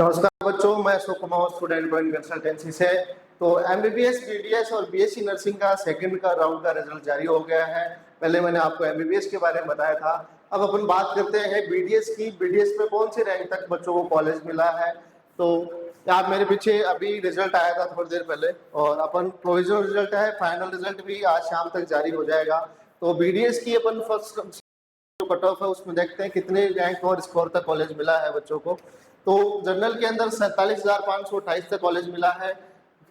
नमस्कार बच्चों, मैं Ashok Kumar student drawing consultancy से। तो एमबीबीएस, बीडीएस और बीएससी नर्सिंग का सेकंड का राउंड का रिजल्ट जारी हो गया है। पहले मैंने आपको एमबीबीएस के बारे में बताया था। अब अपन बात करते हैं बीडीएस की। बीडीएस में कौन सी रैंक तक बच्चों को कॉलेज मिला है। तो आप मेरे पीछे अभी रिजल्ट आया था थोड़ी देर पहले, और अपन प्रोविजनल रिजल्ट है, फाइनल रिजल्ट भी आज शाम तक जारी हो जाएगा। तो बीडीएस की अपन फर्स्ट जो कट ऑफ है उसमें देखते हैं कितने रैंक और स्कोर तक कॉलेज मिला है बच्चों को। तो जनरल के अंदर 47,528 तक कॉलेज मिला है।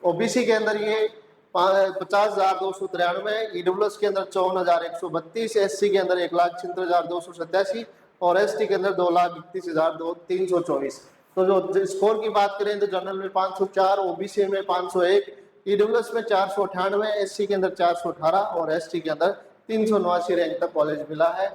ओबीसी के अंदर ये 50,293, ईडब्ल्यूएस के अंदर 54,132, एससी के अंदर 1,76,287 और एसटी के अंदर 2,31,324। तो जो स्कोर की बात करें तो जनरल में 504, ओबीसी में 501, ईडब्ल्यूएस में 498, एससी के अंदर 418 और एसटी के अंदर 379 रैंक तक कॉलेज मिला है।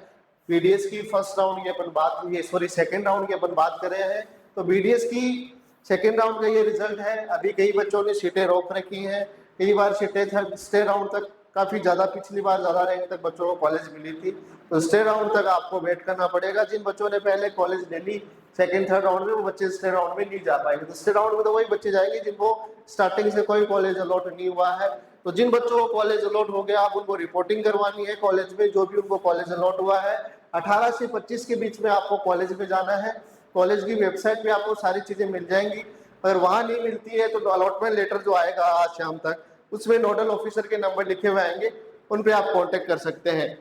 बीडीएस की फर्स्ट राउंड की अपन बात, ये सॉरी सेकंड राउंड की अपन बात कर रहे हैं। तो बीडीएस की सेकंड राउंड का ये रिजल्ट है। अभी कई बच्चों ने सीटें रोक रखी हैं, कई बार सीटें स्टे राउंड तक काफी ज्यादा, पिछली बार ज्यादा रैंक तक बच्चों को कॉलेज मिली थी। तो स्टे राउंड तक आपको वेट करना पड़ेगा। जिन बच्चों ने पहले कॉलेज ले ली सेकंड थर्ड राउंड में, वो बच्चे स्टे राउंड में नहीं जा पाएंगे। तो स्टे राउंड में तो वही बच्चे जाएंगे जिनको स्टार्टिंग से कोई कॉलेज अलॉट नहीं हुआ है। तो जिन बच्चों को कॉलेज अलॉट हो गया, आप उनको रिपोर्टिंग करवानी है कॉलेज में। जो भी उनको कॉलेज अलॉट हुआ है 18 से 25 के बीच में आपको कॉलेज में जाना है। कॉलेज की वेबसाइट पे आपको सारी चीजें मिल जाएंगी। अगर वहां नहीं मिलती है तो अलॉटमेंट लेटर जो आएगा आज शाम तक, उसमें नोडल ऑफिसर के नंबर लिखे हुए आएंगे, उन पे आप कांटेक्ट कर सकते हैं।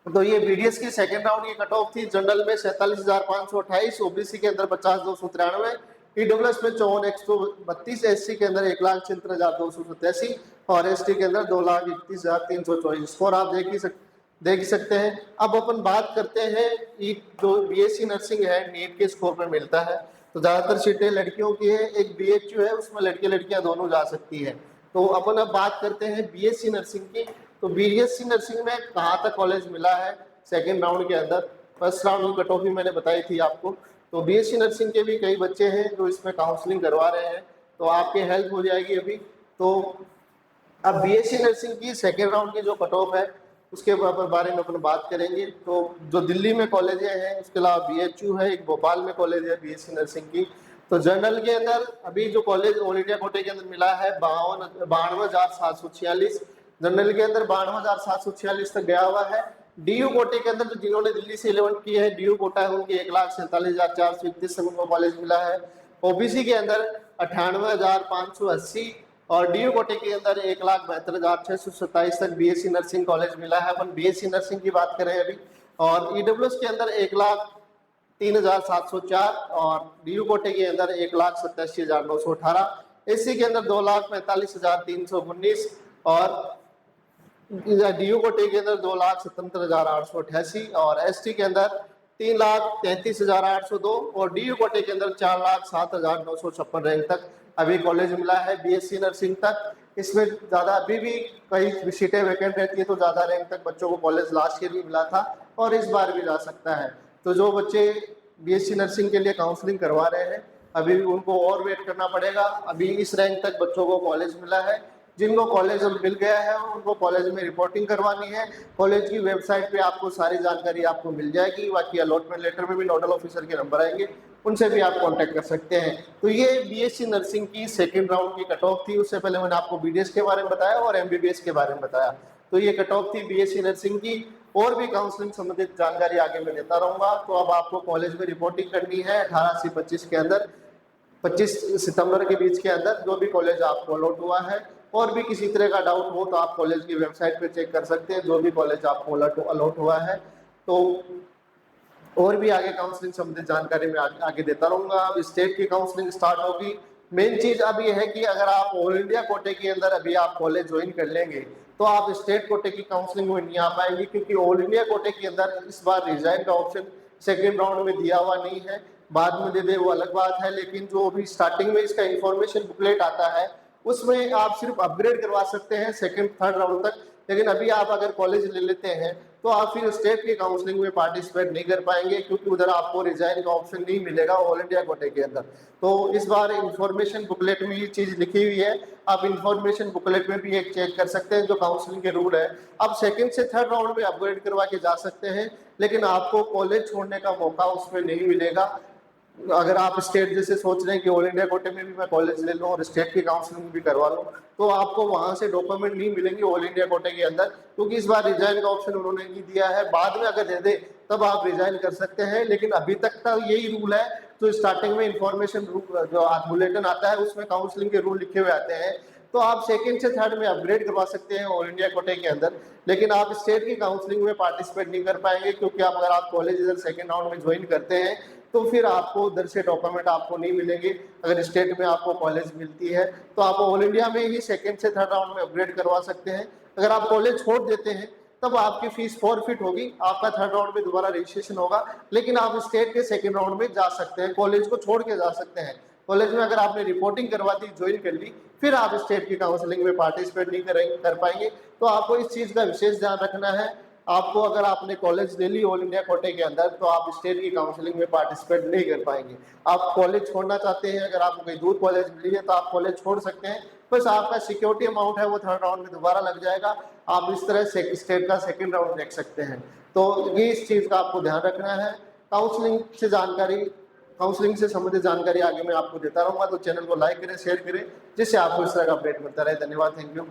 तो ये बीडीएस की सेकंड राउंड की कट ऑफ थी। जनरल में 47,528, ओबीसी के अंदर 50,293, ईडब्ल्यूएस में 54,132, एससी के अंदर 1,76,287 और एसटी के अंदर 2,31,324। स्कोर आप देख सकते हैं। अब अपन बात करते हैं जो बीएससी नर्सिंग है, नीट के स्कोर पर मिलता है। तो ज्यादातर सीटें लड़कियों की है, एक बीएचयू है, उसमें लड़के लड़कियां दोनों जा सकती है। तो अपन अब बात करते हैं बीएससी नर्सिंग की। तो बीएससी नर्सिंग में कहाँ तक कॉलेज मिला है सेकेंड राउंड के अंदर। फर्स्ट राउंड की कट ऑफ भी मैंने बताई थी आपको। तो बीएससी नर्सिंग के भी कई बच्चे हैं जो इसमें काउंसलिंग करवा रहे हैं, तो आपकी हेल्प हो जाएगी अभी। तो अब बीएससी नर्सिंग की सेकेंड राउंड की जो कट ऑफ है उसके बारे में अपन बात करेंगे। तो जो दिल्ली में कॉलेज हैं, उसके अलावा बीएचयू है, एक भोपाल में कॉलेज है बीएससी नर्सिंग की। तो जनरल के अंदर अभी जो कॉलेज ऑल इंडिया कोटे के अंदर मिला है 52,746, जनरल के अंदर 52,746 तक गया हुआ है। डीयू कोटे के अंदर जो जिन्होंने दिल्ली से 11 की है, डीयू कोटा है, उनकी 1,47,431 तक उनको कॉलेज मिला है। ओबीसी के अंदर 98,580 और डीयू कोटे के अंदर 1,72,627 तक बीएससी नर्सिंग कॉलेज मिला है। अपन बीएससी नर्सिंग की बात करें अभी। और ईडब्ल्यूएस के अंदर 1,03,704 और डीयू कोटे के अंदर 1,87,918, एससी के अंदर 2,45,319 और डीयू कोटे के अंदर 2,77,888 और एसटी के अंदर 3,33,802 और डीयू कोटे के अंदर 4,07,956 रैंक तक अभी कॉलेज मिला है बीएससी नर्सिंग तक। इसमें ज्यादा अभी भी कई सीटें वैकेंट रहती है, तो ज्यादा रैंक तक बच्चों को कॉलेज लास्ट ईयर भी मिला था और इस बार भी जा सकता है। तो जो बच्चे बीएससी नर्सिंग के लिए काउंसलिंग करवा रहे हैं, अभी उनको और वेट करना पड़ेगा। अभी इस रैंक तक बच्चों को कॉलेज मिला है। जिनको कॉलेज मिल गया है उनको कॉलेज में रिपोर्टिंग करवानी है। कॉलेज की वेबसाइट पे आपको सारी जानकारी आपको मिल जाएगी। बाकी अलॉटमेंट लेटर में भी नोडल ऑफिसर के नंबर आएंगे, उनसे भी आप कांटेक्ट कर सकते हैं। तो ये बीएससी नर्सिंग की सेकंड राउंड की कट ऑफ थी। उससे पहले मैंने आपको बीडीएस के बारे में बताया और एमबीबीएस के बारे में बताया। तो ये कट ऑफ थी बीएससी नर्सिंग की। और भी काउंसलिंग संबंधित जानकारी आगे मैं देता रहूंगा। तो अब आपको कॉलेज में रिपोर्टिंग करनी है 18 से 25 के अंदर, 25 सितंबर के बीच के अंदर, जो भी कॉलेज आपको अलॉट हुआ है। और भी किसी तरह का डाउट हो तो आप कॉलेज की वेबसाइट पे चेक कर सकते हैं, जो भी कॉलेज आपको अलॉट हुआ है। तो और भी आगे काउंसलिंग संबंधित जानकारी मैं आगे देता रहूंगा। अब स्टेट की काउंसलिंग स्टार्ट होगी। मेन चीज अब ये है कि अगर आप ऑल इंडिया कोटे के अंदर अभी आप कॉलेज ज्वाइन कर लेंगे तो आप स्टेट कोटे की काउंसलिंग में नहीं आ पाएंगे, क्योंकि ऑल इंडिया कोटे के अंदर इस बार रिजाइन का ऑप्शन सेकेंड राउंड में दिया हुआ नहीं है। बाद में दे दे वो अलग बात है, लेकिन जो अभी स्टार्टिंग में इसका इंफॉर्मेशन बुकलेट आता है उसमें आप सिर्फ अपग्रेड करवा सकते हैं सेकंड थर्ड राउंड तक। लेकिन अभी आप अगर कॉलेज ले लेते हैं तो आप फिर स्टेट की काउंसलिंग में पार्टिसिपेट नहीं कर पाएंगे, क्योंकि उधर आपको रिजाइन का ऑप्शन नहीं मिलेगा ऑल इंडिया कोटे के अंदर। तो इस बार इंफॉर्मेशन बुकलेट में ये चीज लिखी हुई है। आप इंफॉर्मेशन बुकलेट में भी एक चेक कर सकते हैं जो काउंसलिंग के रूल है। आप सेकंड से थर्ड राउंड में अपग्रेड करवा के जा सकते हैं, लेकिन आपको कॉलेज छोड़ने का मौका उसमें नहीं मिलेगा। अगर आप स्टेट जैसे सोच रहे हैं कि ऑल इंडिया कोटे में भी मैं कॉलेज ले लूँ और स्टेट की काउंसलिंग भी करवा लूँ, तो आपको वहां से डॉक्यूमेंट नहीं मिलेंगे ऑल इंडिया कोटे के अंदर, क्योंकि इस बार रिजाइन का ऑप्शन उन्होंने नहीं दिया है। बाद में अगर दे दे तब आप रिजाइन कर सकते हैं, लेकिन अभी तक का यही रूल है। तो स्टार्टिंग में इंफॉर्मेशन जो बुलेटिन आता है उसमें काउंसलिंग के रूल लिखे हुए आते हैं। तो आप सेकंड से थर्ड में अपग्रेड करवा सकते हैं ऑल इंडिया कोटे के अंदर, लेकिन आप स्टेट की काउंसलिंग में पार्टिसिपेट नहीं कर पाएंगे, क्योंकि आप अगर आप कॉलेज इधर सेकंड राउंड में ज्वाइन करते हैं तो फिर आपको उधर से डॉक्यूमेंट आपको नहीं मिलेंगे। अगर स्टेट में आपको कॉलेज मिलती है तो आप ऑल इंडिया में ही सेकंड से थर्ड राउंड में अपग्रेड करवा सकते हैं। अगर आप कॉलेज छोड़ देते हैं तब आपकी फीस फॉरफिट होगी, आपका थर्ड राउंड में दोबारा रजिस्ट्रेशन होगा, लेकिन आप स्टेट के सेकंड राउंड में जा सकते हैं, कॉलेज को छोड़ के जा सकते हैं। कॉलेज में अगर आपने रिपोर्टिंग करवा दी, ज्वाइन कर ली, फिर आप स्टेट की काउंसलिंग में पार्टिसिपेट नहीं करेंगे कर पाएंगे। तो आपको इस चीज का विशेष ध्यान रखना है। आपको अगर आपने कॉलेज ले ली ऑल इंडिया कोटे के अंदर तो आप स्टेट की काउंसलिंग में पार्टिसिपेट नहीं कर पाएंगे। आप कॉलेज छोड़ना चाहते हैं, अगर आपको कोई दूर कॉलेज मिली है तो आप कॉलेज छोड़ सकते हैं, बस आपका सिक्योरिटी अमाउंट है वो थर्ड राउंड में दोबारा लग जाएगा। आप इस तरह से स्टेट का सेकंड राउंड देख सकते हैं। तो ये इस चीज का आपको ध्यान रखना है। काउंसलिंग से संबंधित जानकारी आगे मैं आपको देता रहूंगा, तो चैनल को लाइक करें, शेयर करें, जिससे आपको इस तरह का अपडेट मिलता रहे। धन्यवाद, थैंक यू।